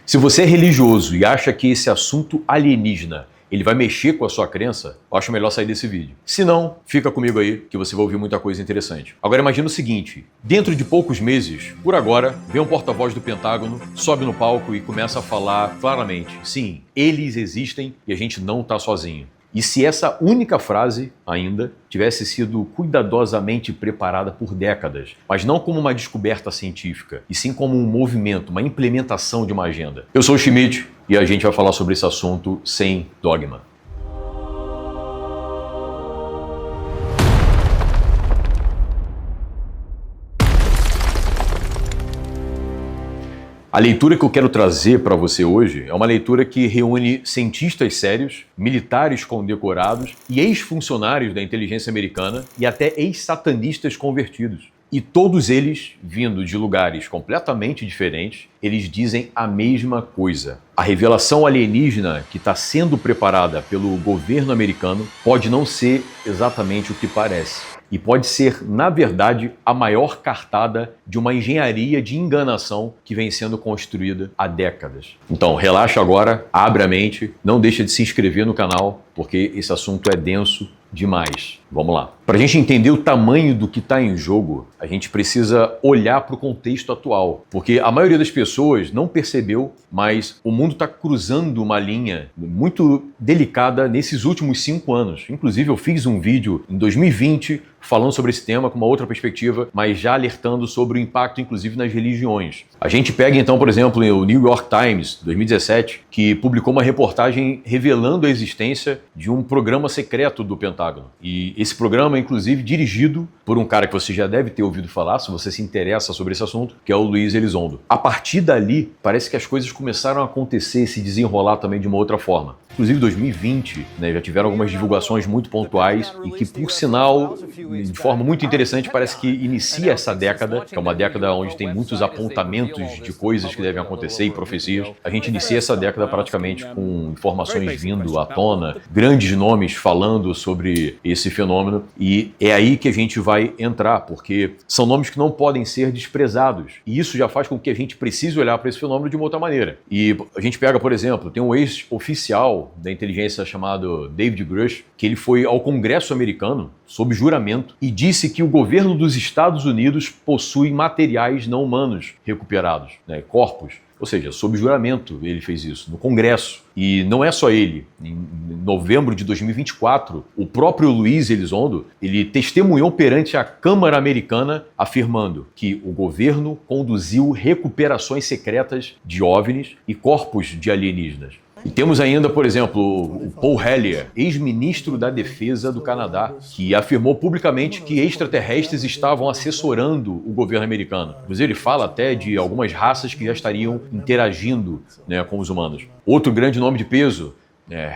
Se você é religioso e acha que esse assunto alienígena ele vai mexer com a sua crença, eu acho melhor sair desse vídeo. Se não, fica comigo aí que você vai ouvir muita coisa interessante. Agora imagina o seguinte, dentro de poucos meses, por agora, vem um porta-voz do Pentágono, sobe no palco e começa a falar claramente, sim, eles existem e a gente não está sozinho. E se essa única frase, ainda, tivesse sido cuidadosamente preparada por décadas, mas não como uma descoberta científica, e sim como um movimento, uma implementação de uma agenda. Eu sou o Schmidt e a gente vai falar sobre esse assunto sem dogma. A leitura que eu quero trazer para você hoje é uma leitura que reúne cientistas sérios, militares condecorados e ex-funcionários da inteligência americana e até ex-satanistas convertidos. E todos eles, vindo de lugares completamente diferentes, eles dizem a mesma coisa. A revelação alienígena que está sendo preparada pelo governo americano pode não ser exatamente o que parece. E pode ser, na verdade, a maior cartada de uma engenharia de enganação que vem sendo construída há décadas. Então, relaxa agora, abre a mente, não deixa de se inscrever no canal, porque esse assunto é denso demais. Vamos lá. Para a gente entender o tamanho do que está em jogo, a gente precisa olhar para o contexto atual, porque a maioria das pessoas não percebeu, mas o mundo está cruzando uma linha muito delicada nesses últimos 5 anos. Inclusive, eu fiz um vídeo em 2020 falando sobre esse tema com uma outra perspectiva, mas já alertando sobre o impacto, inclusive, nas religiões. A gente pega, então, por exemplo, o New York Times, 2017, que publicou uma reportagem revelando a existência de um programa secreto do Pentágono. E esse programa, inclusive, dirigido por um cara que você já deve ter ouvido falar, se você se interessa sobre esse assunto, que é o Luiz Elizondo. A partir dali, parece que as coisas começaram a acontecer, se desenrolar também de uma outra forma. Inclusive, em 2020, já tiveram algumas divulgações muito pontuais e que, por sinal, de forma muito interessante, parece que inicia essa década, que é uma década onde tem muitos apontamentos de coisas que devem acontecer e profecias. A gente inicia essa década praticamente com informações vindo à tona, grandes nomes falando sobre esse fenômeno, e é aí que a gente vai entrar, porque são nomes que não podem ser desprezados. E isso já faz com que a gente precise olhar para esse fenômeno de uma outra maneira. E a gente pega, por exemplo, tem um ex-oficial da inteligência chamado David Grush, que ele foi ao Congresso americano, sob juramento, e disse que o governo dos Estados Unidos possui materiais não humanos recuperados, corpos. Ou seja, sob juramento ele fez isso, no Congresso. E não é só ele. Em novembro de 2024, o próprio Luiz Elizondo, ele testemunhou perante a Câmara Americana, afirmando que o governo conduziu recuperações secretas de OVNIs e corpos de alienígenas. E temos ainda, por exemplo, o Paul Hellyer, ex-ministro da Defesa do Canadá, que afirmou publicamente que extraterrestres estavam assessorando o governo americano. Inclusive, ele fala até de algumas raças que já estariam interagindo, com os humanos. Outro grande nome de peso,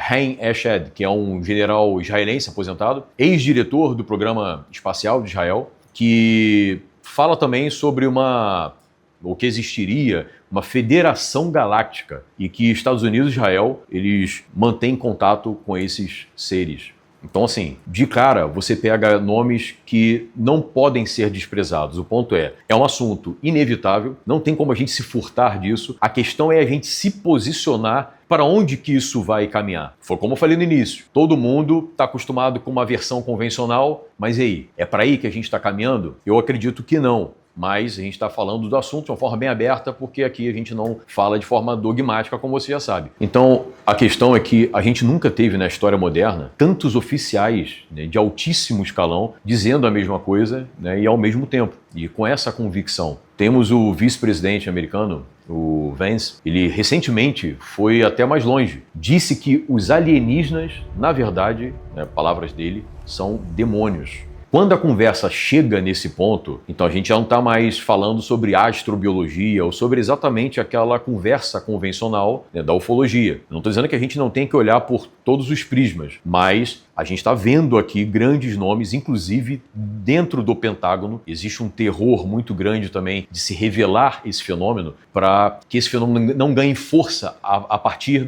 Haim Eshed, que é um general israelense aposentado, ex-diretor do programa espacial de Israel, que fala também sobre o que existiria uma federação galáctica e que Estados Unidos e Israel, eles mantêm contato com esses seres. Então, assim, de cara, você pega nomes que não podem ser desprezados. O ponto é um assunto inevitável, não tem como a gente se furtar disso. A questão é a gente se posicionar para onde que isso vai caminhar. Foi como eu falei no início, todo mundo está acostumado com uma versão convencional, mas e aí? É para aí que a gente está caminhando? Eu acredito que não. Mas a gente está falando do assunto de uma forma bem aberta, porque aqui a gente não fala de forma dogmática, como você já sabe. Então, a questão é que a gente nunca teve na história moderna tantos oficiais de altíssimo escalão dizendo a mesma coisa e ao mesmo tempo. E com essa convicção. Temos o vice-presidente americano, o Vance, ele recentemente foi até mais longe. Disse que os alienígenas, na verdade, palavras dele, são demônios. Quando a conversa chega nesse ponto, então a gente já não está mais falando sobre astrobiologia ou sobre exatamente aquela conversa convencional da ufologia. Eu não estou dizendo que a gente não tem que olhar por todos os prismas, mas a gente está vendo aqui grandes nomes, inclusive dentro do Pentágono. Existe um terror muito grande também de se revelar esse fenômeno para que esse fenômeno não ganhe força a partir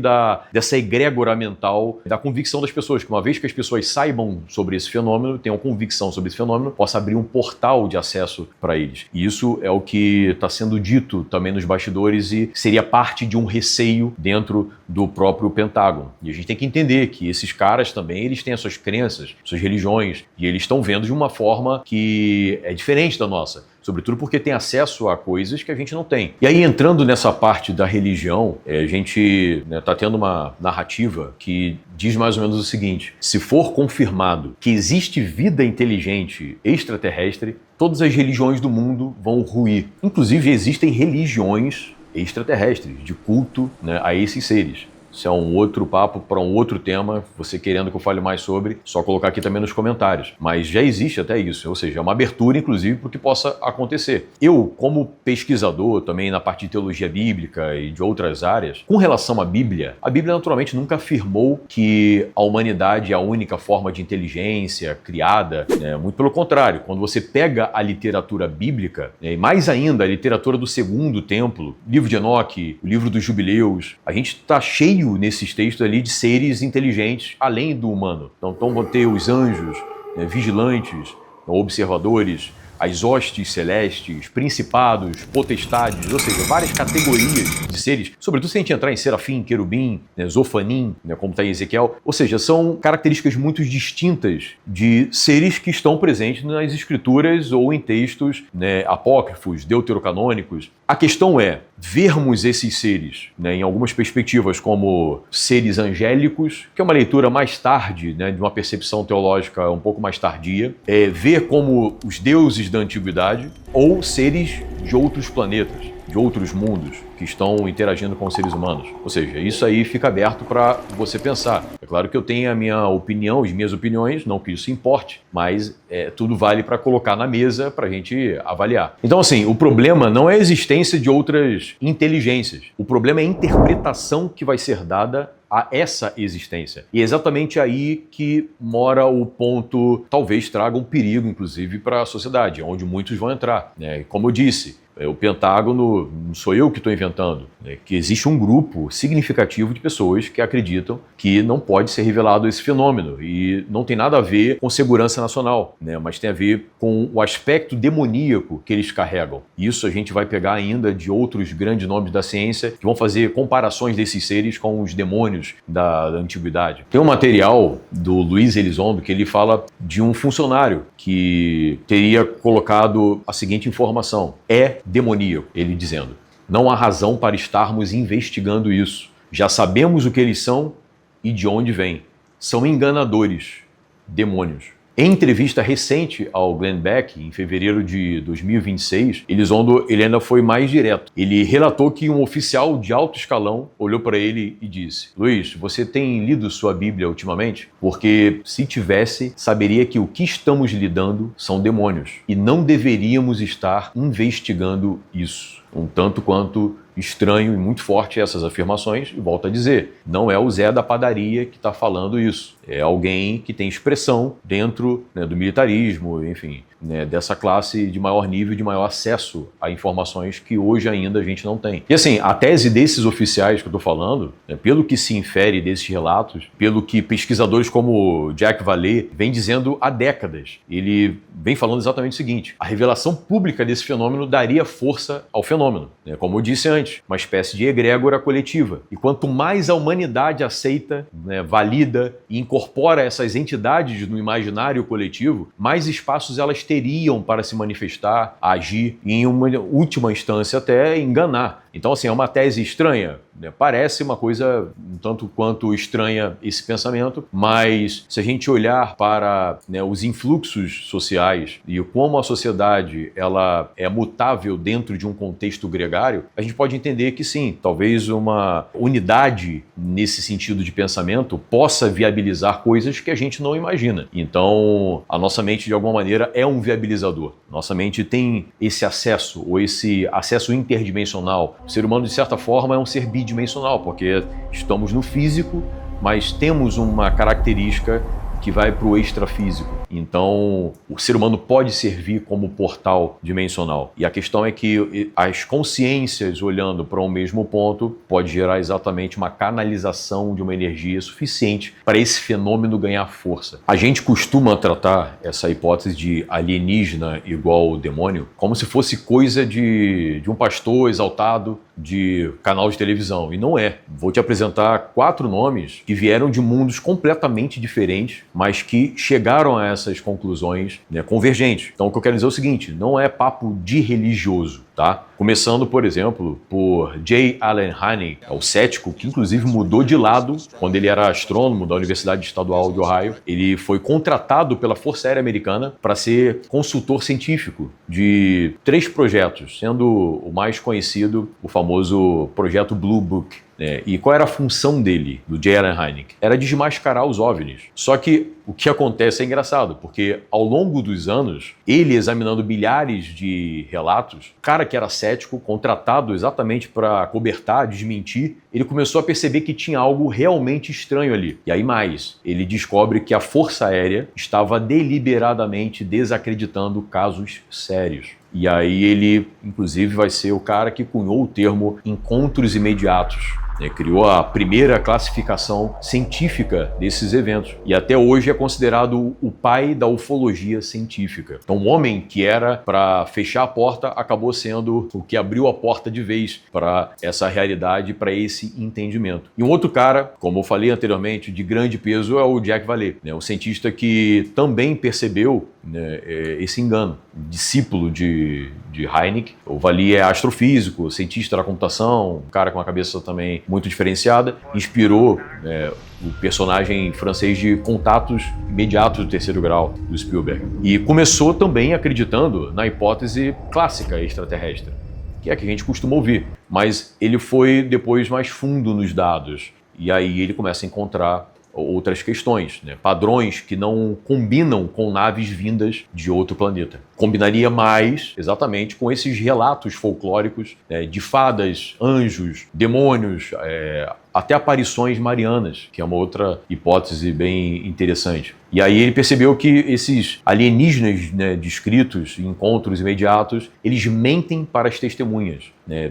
dessa egrégora mental da convicção das pessoas, que uma vez que as pessoas saibam sobre esse fenômeno, tenham convicção sobre esse fenômeno possa abrir um portal de acesso para eles. E isso é o que está sendo dito também nos bastidores e seria parte de um receio dentro do próprio Pentágono. E a gente tem que entender que esses caras também, eles têm as suas crenças, suas religiões, e eles estão vendo de uma forma que é diferente da nossa. Sobretudo porque tem acesso a coisas que a gente não tem. E aí, entrando nessa parte da religião, a gente está tendo uma narrativa que diz mais ou menos o seguinte: se for confirmado que existe vida inteligente extraterrestre, todas as religiões do mundo vão ruir. Inclusive, existem religiões extraterrestres, de culto, a esses seres. Isso é um outro papo para um outro tema. Você querendo que eu fale mais sobre, só colocar aqui também nos comentários. Mas já existe até isso, ou seja, é uma abertura, inclusive, para o que possa acontecer. Eu, como pesquisador, também na parte de teologia bíblica e de outras áreas, com relação à Bíblia, a Bíblia naturalmente nunca afirmou que a humanidade é a única forma de inteligência criada. Muito pelo contrário, quando você pega a literatura bíblica, e mais ainda a literatura do Segundo Templo, o livro de Enoque, o livro dos Jubileus, a gente está cheio nesses textos ali de seres inteligentes além do humano. Então vão ter os anjos, vigilantes, observadores, as hostes celestes, principados, potestades, ou seja, várias categorias de seres, sobretudo se a gente entrar em serafim, querubim, zofanim, como está em Ezequiel, ou seja, são características muito distintas de seres que estão presentes nas escrituras ou em textos apócrifos, deuterocanônicos. A questão é vermos esses seres, em algumas perspectivas como seres angélicos, que é uma leitura mais tarde, de uma percepção teológica um pouco mais tardia, ver como os deuses da antiguidade ou seres de outros planetas, de outros mundos que estão interagindo com os seres humanos. Ou seja, isso aí fica aberto para você pensar. É claro que eu tenho a minha opinião, as minhas opiniões, não que isso importe, mas tudo vale para colocar na mesa para a gente avaliar. Então, assim, o problema não é a existência de outras inteligências. O problema é a interpretação que vai ser dada a essa existência. E é exatamente aí que mora o ponto, talvez traga um perigo, inclusive, para a sociedade, onde muitos vão entrar. Como eu disse, o Pentágono, não sou eu que estou inventando, que existe um grupo significativo de pessoas que acreditam que não pode ser revelado esse fenômeno e não tem nada a ver com segurança nacional, mas tem a ver com o aspecto demoníaco que eles carregam. Isso a gente vai pegar ainda de outros grandes nomes da ciência que vão fazer comparações desses seres com os demônios da antiguidade. Tem um material do Luiz Elizondo que ele fala de um funcionário que teria colocado a seguinte informação: é demoníaco, ele dizendo: não há razão para estarmos investigando isso. Já sabemos o que eles são e de onde vêm. São enganadores, demônios. Em entrevista recente ao Glenn Beck, em fevereiro de 2026, Elizondo ele ainda foi mais direto. Ele relatou que um oficial de alto escalão olhou para ele e disse: Luiz, você tem lido sua Bíblia ultimamente? Porque se tivesse, saberia que o que estamos lidando são demônios e não deveríamos estar investigando isso. Um tanto quanto estranho e muito forte essas afirmações, e volto a dizer, não é o Zé da padaria que está falando isso, é alguém que tem expressão dentro do militarismo, enfim, dessa classe de maior nível, de maior acesso a informações que hoje ainda a gente não tem. E assim, a tese desses oficiais que eu estou falando, pelo que se infere desses relatos, pelo que pesquisadores como Jack Vallée vem dizendo há décadas, ele vem falando exatamente o seguinte: a revelação pública desse fenômeno daria força ao fenômeno, como eu disse antes, uma espécie de egrégora coletiva. E quanto mais a humanidade aceita, valida e incorpora essas entidades no imaginário coletivo, mais espaços elas teriam para se manifestar, agir e, em uma última instância, até enganar. Então, assim, é uma tese estranha, parece uma coisa um tanto quanto estranha esse pensamento, mas se a gente olhar para os influxos sociais e como a sociedade ela é mutável dentro de um contexto gregário, a gente pode entender que sim, talvez uma unidade nesse sentido de pensamento possa viabilizar coisas que a gente não imagina. Então, a nossa mente, de alguma maneira, é um viabilizador. Nossa mente tem esse acesso, ou esse acesso interdimensional. O ser humano, de certa forma, é um ser bidimensional, porque estamos no físico, mas temos uma característica que vai para o extrafísico. Então, o ser humano pode servir como portal dimensional. E a questão é que as consciências olhando para um mesmo ponto pode gerar exatamente uma canalização de uma energia suficiente para esse fenômeno ganhar força. A gente costuma tratar essa hipótese de alienígena igual demônio como se fosse coisa de um pastor exaltado de canal de televisão, e não é. Vou te apresentar 4 nomes que vieram de mundos completamente diferentes, mas que chegaram a essas conclusões, né, convergentes. Então o que eu quero dizer é o seguinte, não é papo de religioso, tá? Começando, por exemplo, por J. Allen Hynek, o cético que inclusive mudou de lado quando ele era astrônomo da Universidade Estadual de Ohio. Ele foi contratado pela Força Aérea Americana para ser consultor científico de 3 projetos, sendo o mais conhecido o famoso projeto Blue Book. E qual era a função dele, do J. Allen Hynek? Era desmascarar os OVNIs. Só que o que acontece é engraçado, porque ao longo dos anos, ele examinando milhares de relatos, o cara que era cético, contratado exatamente para cobertar, desmentir, ele começou a perceber que tinha algo realmente estranho ali. E aí mais, ele descobre que a Força Aérea estava deliberadamente desacreditando casos sérios. E aí ele, inclusive, vai ser o cara que cunhou o termo encontros imediatos. Criou a primeira classificação científica desses eventos. E até hoje é considerado o pai da ufologia científica. Então, um homem que era para fechar a porta acabou sendo o que abriu a porta de vez para essa realidade, para esse entendimento. E um outro cara, como eu falei anteriormente, de grande peso é o Jack Vallée, um cientista que também percebeu esse engano. Discípulo de Hynek. O Vallée é astrofísico, cientista da computação, um cara com uma cabeça também muito diferenciada, inspirou o personagem francês de Contatos Imediatos do Terceiro Grau, do Spielberg. E começou também acreditando na hipótese clássica extraterrestre, que é a que a gente costuma ouvir, mas ele foi depois mais fundo nos dados, e aí ele começa a encontrar outras questões, padrões que não combinam com naves vindas de outro planeta. Combinaria mais exatamente com esses relatos folclóricos de fadas, anjos, demônios, até aparições marianas, que é uma outra hipótese bem interessante. E aí ele percebeu que esses alienígenas descritos em encontros imediatos, eles mentem para as testemunhas,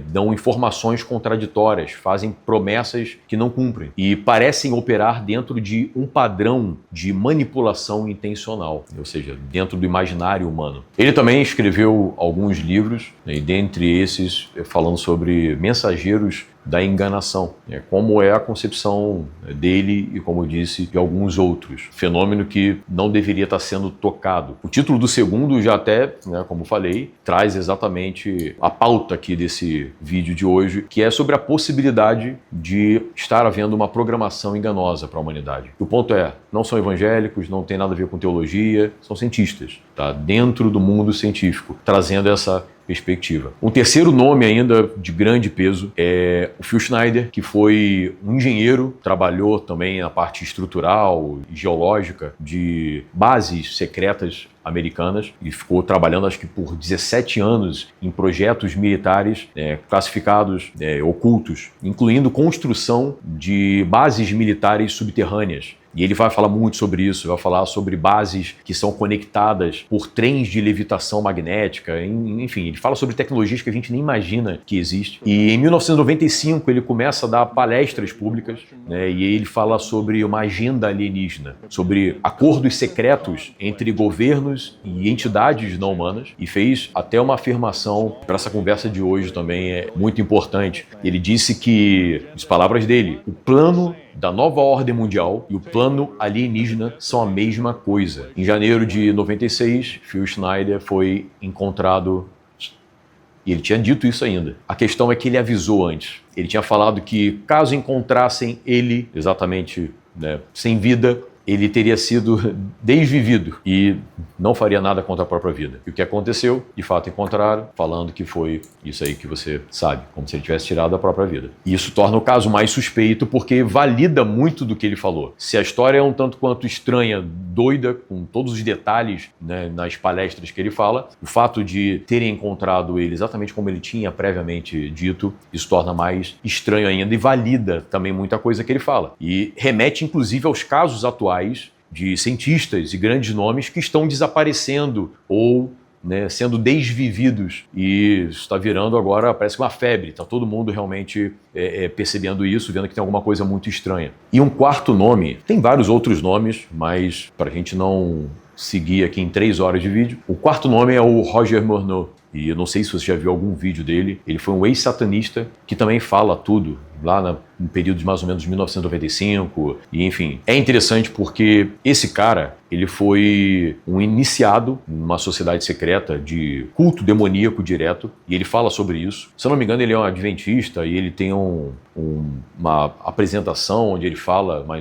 dão informações contraditórias, fazem promessas que não cumprem e parecem operar dentro de um padrão de manipulação intencional, ou seja, dentro do imaginário humano. Ele também escreveu alguns livros, e dentre esses falando sobre mensageiros da enganação, como é a concepção dele e, como eu disse, de alguns outros. Fenômeno que não deveria estar sendo tocado. O título do segundo já até, como falei, traz exatamente a pauta aqui desse vídeo de hoje, que é sobre a possibilidade de estar havendo uma programação enganosa para a humanidade. O ponto é, não são evangélicos, não tem nada a ver com teologia, são cientistas, tá? Dentro do mundo científico, trazendo essa perspectiva. Um terceiro nome ainda de grande peso é o Phil Schneider, que foi um engenheiro, trabalhou também na parte estrutural e geológica de bases secretas americanas e ficou trabalhando acho que por 17 anos em projetos militares classificados ocultos, incluindo construção de bases militares subterrâneas. E ele vai falar muito sobre isso, vai falar sobre bases que são conectadas por trens de levitação magnética, enfim, ele fala sobre tecnologias que a gente nem imagina que existe. E em 1995 ele começa a dar palestras públicas, e ele fala sobre uma agenda alienígena, sobre acordos secretos entre governos e entidades não humanas, e fez até uma afirmação para essa conversa de hoje também é muito importante. Ele disse que, as palavras dele, o plano da nova ordem mundial e o plano alienígena são a mesma coisa. Em janeiro de 96, Phil Schneider foi encontrado, e ele tinha dito isso ainda. A questão é que ele avisou antes. Ele tinha falado que caso encontrassem ele exatamente sem vida, ele teria sido desvivido e não faria nada contra a própria vida. E o que aconteceu? De fato encontraram, falando que foi isso aí que você sabe, como se ele tivesse tirado a própria vida. E isso torna o caso mais suspeito porque valida muito do que ele falou. Se a história é um tanto quanto estranha, doida, com todos os detalhes nas palestras que ele fala, o fato de terem encontrado ele exatamente como ele tinha previamente dito, isso torna mais estranho ainda e valida também muita coisa que ele fala. E remete inclusive aos casos atuais de cientistas e grandes nomes que estão desaparecendo ou, né, sendo desvividos, e está virando agora, parece que uma febre, está todo mundo realmente percebendo isso, vendo que tem alguma coisa muito estranha. E um quarto nome, tem vários outros nomes, mas para a gente não seguir aqui em 3 horas de vídeo, o quarto nome é o Roger Morneau, e eu não sei se você já viu algum vídeo dele. Ele foi um ex-satanista que também fala tudo lá no período de mais ou menos 1995, e enfim. É interessante porque esse cara, ele foi um iniciado numa sociedade secreta de culto demoníaco direto, e ele fala sobre isso. Se eu não me engano, ele é um adventista, e ele tem uma apresentação onde ele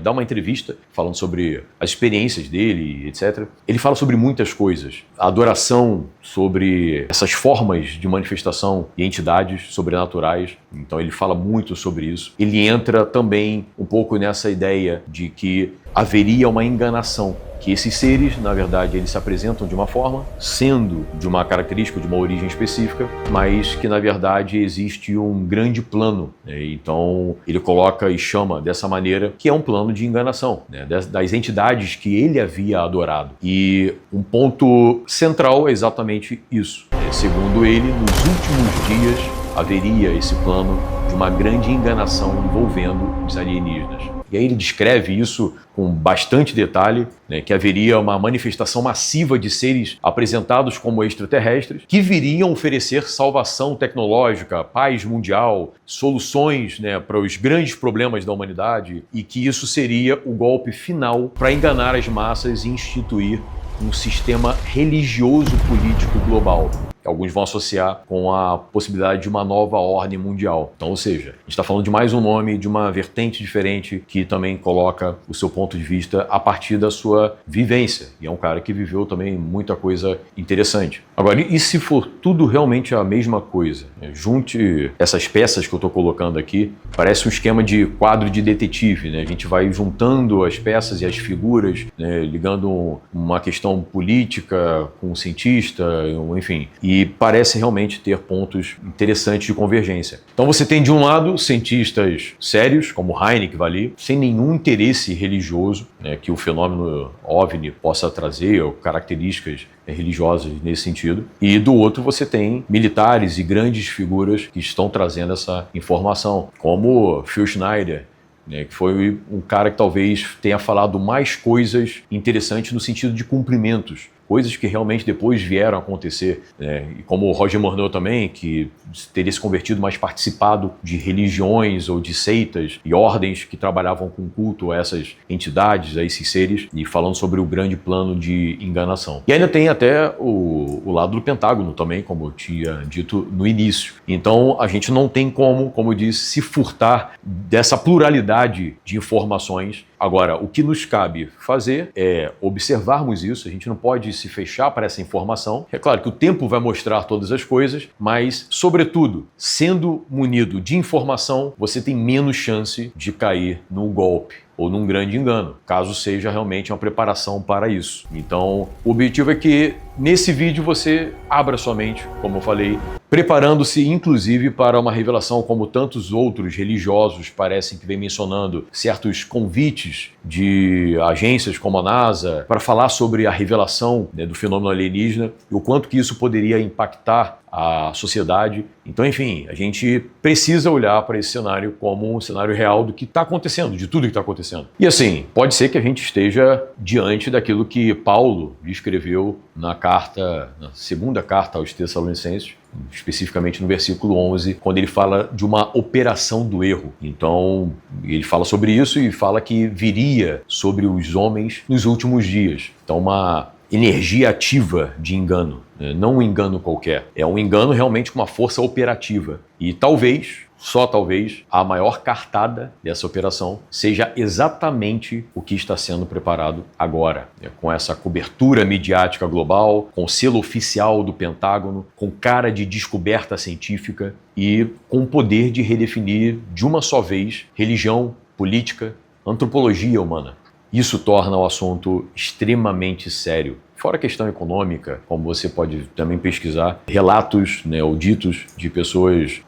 dá uma entrevista falando sobre as experiências dele, etc. Ele fala sobre muitas coisas. A adoração, sobre essas formas de manifestação e entidades sobrenaturais. Então ele fala muito sobre isso. Ele entra também um pouco nessa ideia de que haveria uma enganação, que esses seres, na verdade, eles se apresentam de uma forma, sendo de uma característica, de uma origem específica, mas que, na verdade, existe um grande plano, né? Então, ele coloca e chama dessa maneira, que é um plano de enganação, né? Das entidades que ele havia adorado. E um ponto central é exatamente isso. Segundo ele, nos últimos dias, haveria esse plano de uma grande enganação envolvendo os alienígenas. E aí ele descreve isso com bastante detalhe, né, que haveria uma manifestação massiva de seres apresentados como extraterrestres que viriam oferecer salvação tecnológica, paz mundial, soluções, né, para os grandes problemas da humanidade, e que isso seria o golpe final para enganar as massas e instituir um sistema religioso político global, que alguns vão associar com a possibilidade de uma nova ordem mundial. Então, ou seja, a gente está falando de mais um nome, de uma vertente diferente, que também coloca o seu ponto de vista a partir da sua vivência. E é um cara que viveu também muita coisa interessante. Agora, e se for tudo realmente a mesma coisa? Junte essas peças que eu estou colocando aqui, parece um esquema de quadro de detetive, né? A gente vai juntando as peças e as figuras, né, ligando uma questão política com um cientista, enfim. E parece realmente ter pontos interessantes de convergência. Então você tem, de um lado, cientistas sérios, como Hynek, Vallée, sem nenhum interesse religioso, né, que o fenômeno OVNI possa trazer, ou características religiosas nesse sentido. E do outro você tem militares e grandes figuras que estão trazendo essa informação, como Phil Schneider, né, que foi um cara que talvez tenha falado mais coisas interessantes no sentido de cumprimentos, coisas que realmente depois vieram a acontecer, né? E como o Roger Morneau também, que teria se convertido, mais participado de religiões ou de seitas e ordens que trabalhavam com culto a essas entidades, a esses seres, e falando sobre o grande plano de enganação. E ainda tem até o lado do Pentágono também, como eu tinha dito no início. Então a gente não tem como eu disse, se furtar dessa pluralidade de informações. Agora, o que nos cabe fazer é observarmos isso. A gente não pode se fechar para essa informação. É claro que o tempo vai mostrar todas as coisas, mas, sobretudo, sendo munido de informação, você tem menos chance de cair no golpe ou num grande engano, caso seja realmente uma preparação para isso. Então, o objetivo é que nesse vídeo você abra sua mente, como eu falei, preparando-se inclusive para uma revelação, como tantos outros religiosos parecem que vem mencionando certos convites de agências como a NASA para falar sobre a revelação, né, do fenômeno alienígena e o quanto que isso poderia impactar a sociedade. Então, enfim, a gente precisa olhar para esse cenário como um cenário real do que está acontecendo, de tudo que está acontecendo. E assim, pode ser que a gente esteja diante daquilo que Paulo escreveu na segunda carta aos Tessalonicenses, especificamente no versículo 11, quando ele fala de uma operação do erro. Então, ele fala sobre isso e fala que viria sobre os homens nos últimos dias. Então, uma energia ativa de engano, né? Não um engano qualquer, é um engano realmente com uma força operativa. E talvez, só talvez, a maior cartada dessa operação seja exatamente o que está sendo preparado agora, né? Com essa cobertura midiática global, com selo oficial do Pentágono, com cara de descoberta científica e com o poder de redefinir de uma só vez religião, política, antropologia humana. Isso torna o assunto extremamente sério. Fora a questão econômica, como você pode também pesquisar, relatos, né, ou ditos de pessoas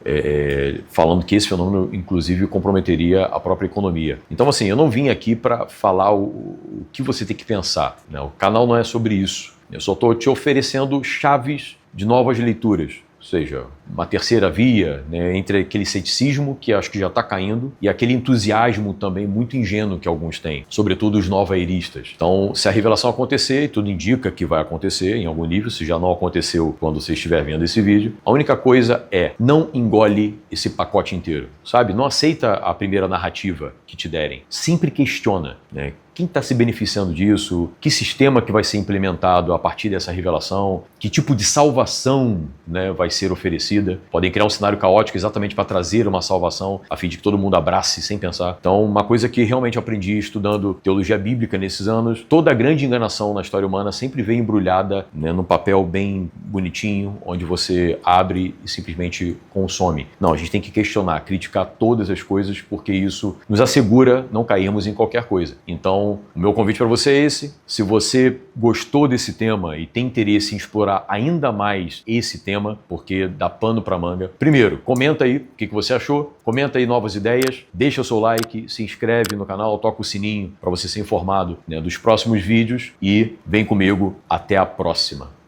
falando que esse fenômeno, inclusive, comprometeria a própria economia. Então, assim, eu não vim aqui para falar o que você tem que pensar, né? O canal não é sobre isso. Eu só estou te oferecendo chaves de novas leituras. Ou seja, uma terceira via, né, entre aquele ceticismo que acho que já está caindo e aquele entusiasmo também muito ingênuo que alguns têm, sobretudo os nova-eristas. Então, se a revelação acontecer, e tudo indica que vai acontecer em algum nível, se já não aconteceu quando você estiver vendo esse vídeo, a única coisa é não engole esse pacote inteiro, sabe? Não aceita a primeira narrativa que te derem. Sempre questiona, né? Quem está se beneficiando disso? Que sistema que vai ser implementado a partir dessa revelação? Que tipo de salvação, né, vai ser oferecida? Podem criar um cenário caótico exatamente para trazer uma salvação, a fim de que todo mundo abrace sem pensar. Então, uma coisa que realmente aprendi estudando teologia bíblica nesses anos, toda a grande enganação na história humana sempre vem embrulhada, né, num papel bem bonitinho, onde você abre e simplesmente consome. Não, a gente tem que questionar, criticar todas as coisas, porque isso nos assegura não cairmos em qualquer coisa. Então, o meu convite para você é esse. Se você gostou desse tema e tem interesse em explorar ainda mais esse tema, porque dá pano para manga, primeiro, comenta aí o que você achou, comenta aí novas ideias, deixa o seu like, se inscreve no canal, toca o sininho para você ser informado, né, dos próximos vídeos e vem comigo. Até a próxima.